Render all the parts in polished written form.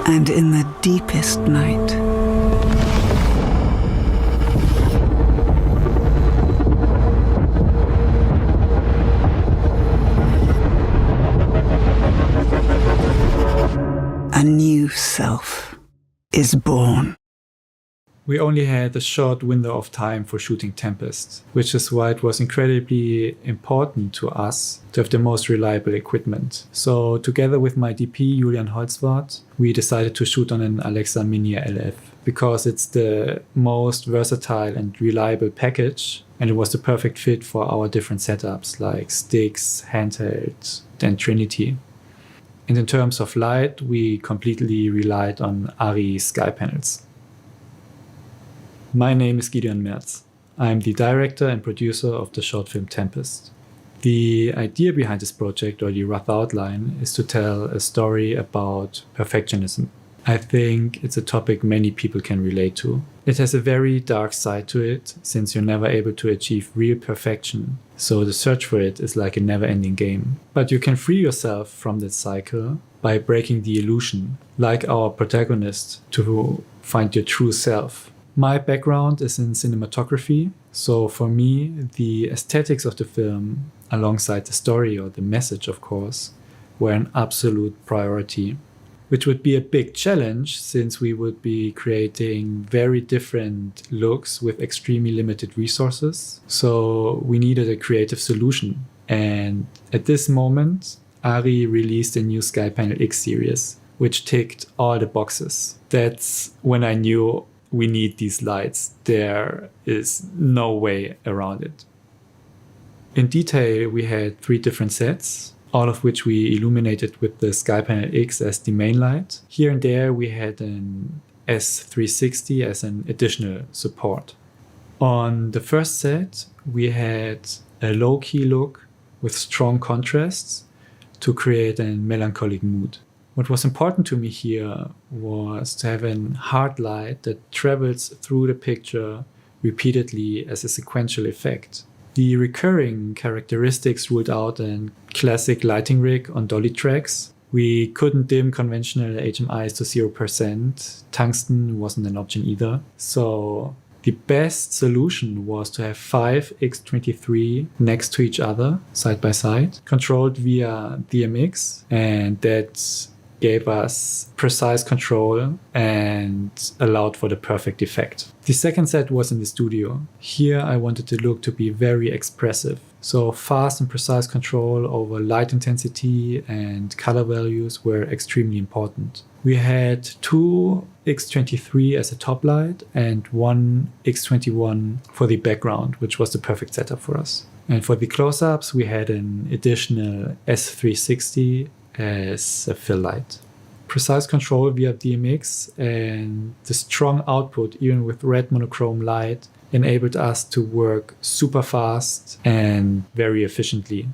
And in the deepest night, a new self is born. We only had a short window of time for shooting Tempest, which is why it was incredibly important to us to have the most reliable equipment. So together with my DP, Julian Holzwart, we decided to shoot on an Alexa Mini LF because it's the most versatile and reliable package, and it was the perfect fit for our different setups like sticks, handheld, and Trinity. And in terms of light, we completely relied on ARRI SkyPanels. My name is Gideon Merz. I'm the director and producer of the short film Tempest. The idea behind this project, or the rough outline, is to tell a story about perfectionism. I think it's a topic many people can relate to. It has a very dark side to it, since you're never able to achieve real perfection, so the search for it is like a never-ending game. But you can free yourself from that cycle by breaking the illusion, like our protagonist, to find your true self. My background is in cinematography, so for me, the aesthetics of the film, alongside the story or the message, of course, were an absolute priority, which would be a big challenge since we would be creating very different looks with extremely limited resources. So we needed a creative solution. And at this moment, ARRI released a new SkyPanel X series, which ticked all the boxes. That's when I knew we need these lights. There is no way around it. In detail, we had 3 different sets, all of which we illuminated with the SkyPanel X as the main light. Here and there, we had an S360 as an additional support. On the first set, we had a low-key look with strong contrasts to create a melancholic mood. What was important to me here was to have a hard light that travels through the picture repeatedly as a sequential effect. The recurring characteristics ruled out a classic lighting rig on dolly tracks. We couldn't dim conventional HMIs to 0%. Tungsten wasn't an option either. So the best solution was to have 5 X23 next to each other, side by side, controlled via DMX, and that gave us precise control and allowed for the perfect effect. The second set was in the studio. Here I wanted the look to be very expressive. So fast and precise control over light intensity and color values were extremely important. We had 2 X23 as a top light and 1 X21 for the background, which was the perfect setup for us. And for the close-ups, we had an additional S360 as a fill light. Precise control via DMX and the strong output, even with red monochrome light, enabled us to work super fast and very efficiently.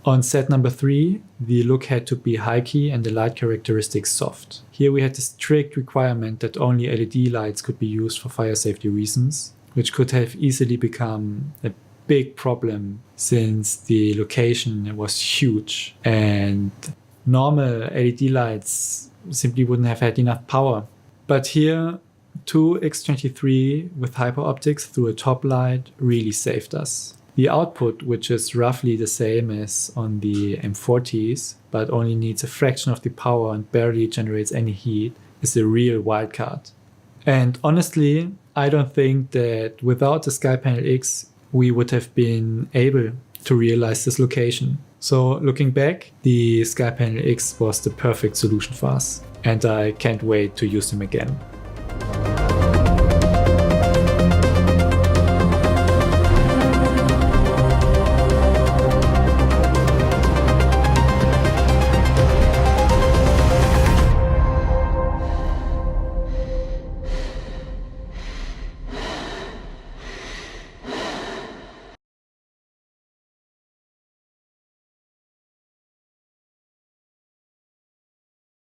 On set number 3, the look had to be high key and the light characteristics soft. Here we had the strict requirement that only LED lights could be used for fire safety reasons, which could have easily become a big problem since the location was huge and normal LED lights simply wouldn't have had enough power. But here, 2 X23 with hyper optics through a top light really saved us. The output, which is roughly the same as on the M40s, but only needs a fraction of the power and barely generates any heat, is a real wildcard. And honestly, I don't think that without the SkyPanel X, we would have been able to realize this location. So looking back, the SkyPanel X was the perfect solution for us, and I can't wait to use them again.